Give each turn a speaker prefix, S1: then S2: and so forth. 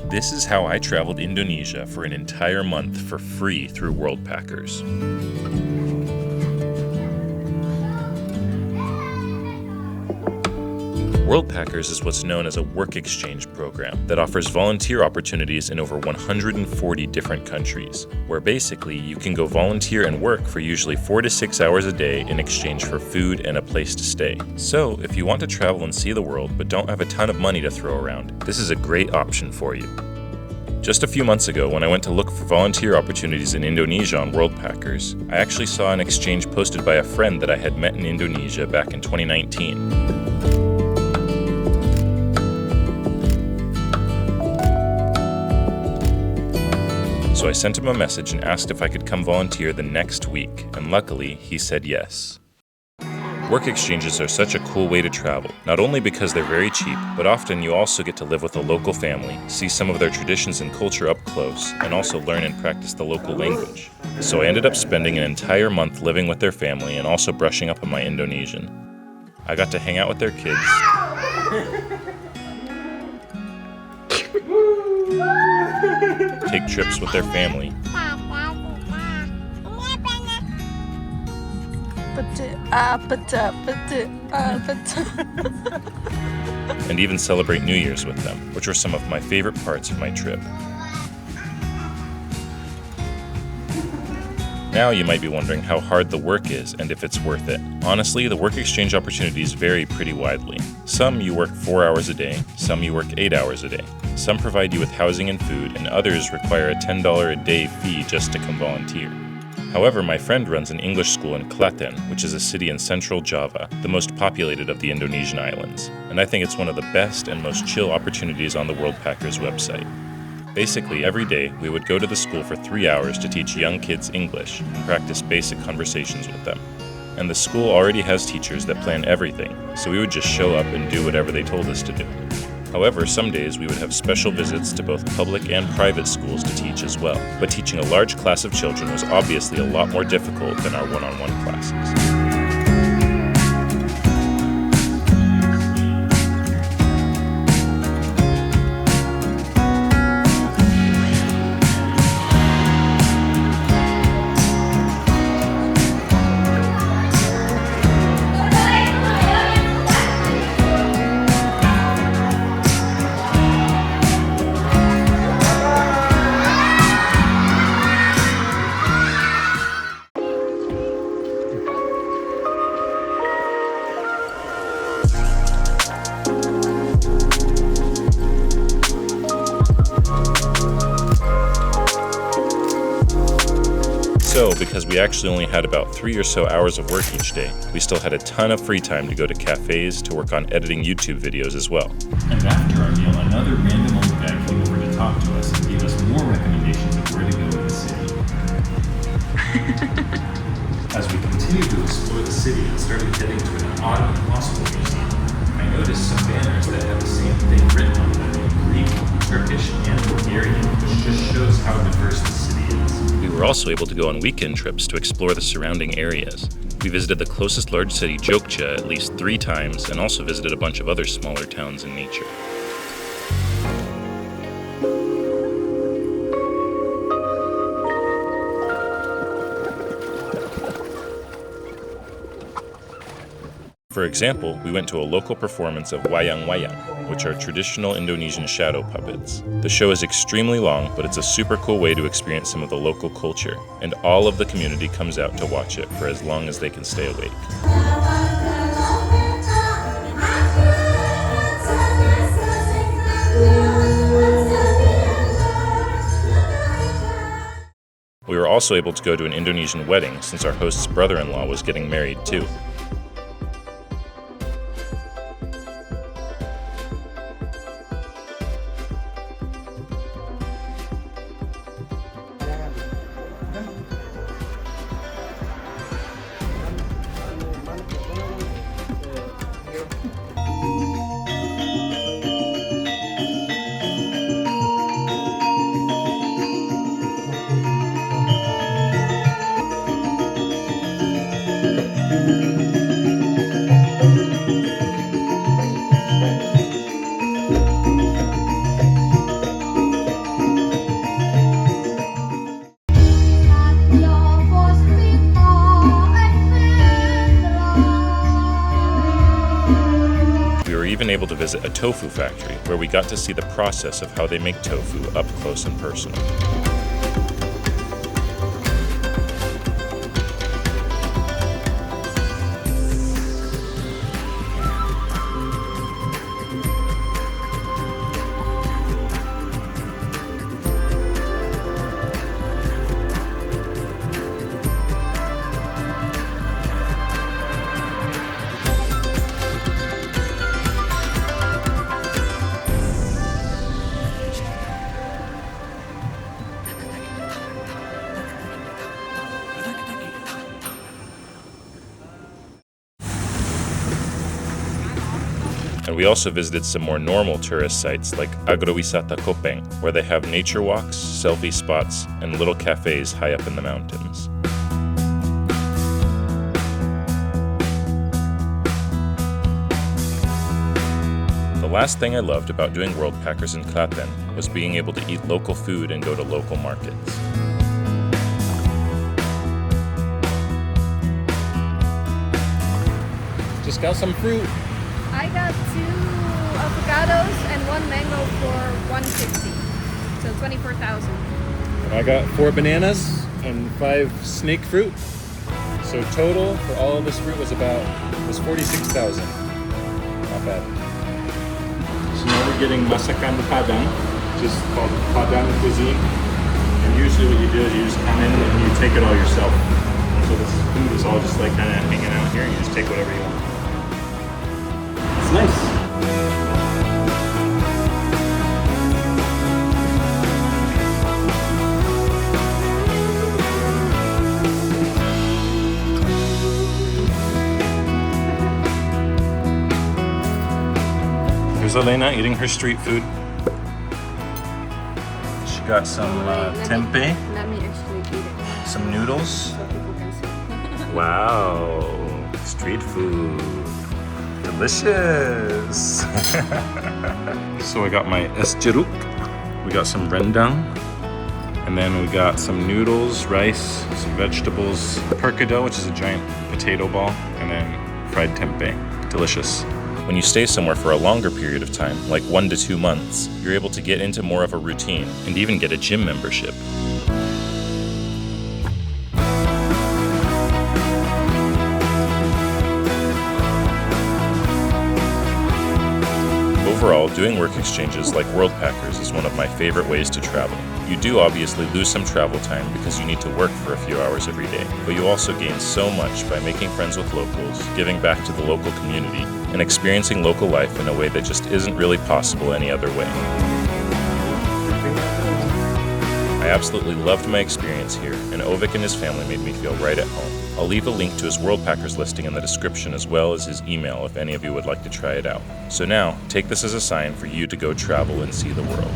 S1: This is how I traveled Indonesia for an entire month for free through Worldpackers. Worldpackers is what's known as a work exchange program that offers volunteer opportunities in over 140 different countries, where basically you can go volunteer and work for usually 4 to 6 hours a day in exchange for food and a place to stay. So, if you want to travel and see the world but don't have a ton of money to throw around, this is a great option for you. Just a few months ago, when I went to look for volunteer opportunities in Indonesia on Worldpackers, I actually saw an exchange posted by a friend that I had met in Indonesia back in 2019. So I sent him a message and asked if I could come volunteer the next week, and luckily, he said yes. Work exchanges are such a cool way to travel, not only because they're very cheap, but often you also get to live with a local family, see some of their traditions and culture up close, and also learn and practice the local language. So I ended up spending an entire month living with their family and also brushing up on my Indonesian. I got to hang out with their kids, take trips with their family, and even celebrate New Year's with them, which were some of my favorite parts of my trip. Now you might be wondering how hard the work is and if it's worth it. Honestly, the work exchange opportunities vary pretty widely. Some you work 4 hours a day, some you work 8 hours a day. Some provide you with housing and food, and others require a $10 a day fee just to come volunteer. However, my friend runs an English school in Klaten, which is a city in central Java, the most populated of the Indonesian islands, and I think it's one of the best and most chill opportunities on the Worldpackers website. Basically, every day, we would go to the school for 3 hours to teach young kids English and practice basic conversations with them. And the school already has teachers that plan everything, so we would just show up and do whatever they told us to do. However, some days we would have special visits to both public and private schools to teach as well. But teaching a large class of children was obviously a lot more difficult than our one-on-one classes. So, because we actually only had about 3 or so hours of work each day, we still had a ton of free time to go to cafes to work on editing YouTube videos as well.
S2: And after our meal, another random old guy came over to talk to us and gave us more recommendations of where to go in the city. As we continued to explore the city and started heading to an Ottoman hospital museum, I noticed some banners that had the same thing written on them in Greek, Turkish, and Bulgarian, which just shows how diverse the city is.
S1: We were also able to go on weekend trips to explore the surrounding areas. We visited the closest large city, Jogja, at least 3 times, and also visited a bunch of other smaller towns in nature. For example, we went to a local performance of wayang-wayang, which are traditional Indonesian shadow puppets. The show is extremely long, but it's a super cool way to experience some of the local culture, and all of the community comes out to watch it for as long as they can stay awake. We were also able to go to an Indonesian wedding since our host's brother-in-law was getting married too. Tofu Factory, where we got to see the process of how they make tofu up close and personal. And we also visited some more normal tourist sites like Agrowisata Kopeng, where they have nature walks, selfie spots, and little cafes high up in the mountains. The last thing I loved about doing Worldpackers in Klaten was being able to eat local food and go to local markets.
S2: Just got some fruit.
S3: I got 2 avocados and 1 mango for 150, so 24,000.
S2: I got 4 bananas and 5 snake fruit. So total for all of this fruit was 46,000. Not bad. So now we're getting Masakan Padang, which is called Padang cuisine. And usually what you do is you just come in and you take it all yourself. So this food is all just like kind of hanging out here and you just take whatever you want. It's nice. Here's Elena eating her street food. She got some tempeh,
S3: Let me actually eat it
S2: some noodles.
S3: so people can see.
S2: Wow, street food. Delicious. So I got my es jeruk. We got some rendang. And then we got some noodles, rice, some vegetables, percado, which is a giant potato ball, and then fried tempeh. Delicious.
S1: When you stay somewhere for a longer period of time, like 1 to 2 months, you're able to get into more of a routine and even get a gym membership. Overall, doing work exchanges like Worldpackers is one of my favorite ways to travel. You do obviously lose some travel time because you need to work for a few hours every day, but you also gain so much by making friends with locals, giving back to the local community, and experiencing local life in a way that just isn't really possible any other way. I absolutely loved my experience here, and Ovick and his family made me feel right at home. I'll leave a link to his Worldpackers listing in the description as well as his email if any of you would like to try it out. So now, take this as a sign for you to go travel and see the world.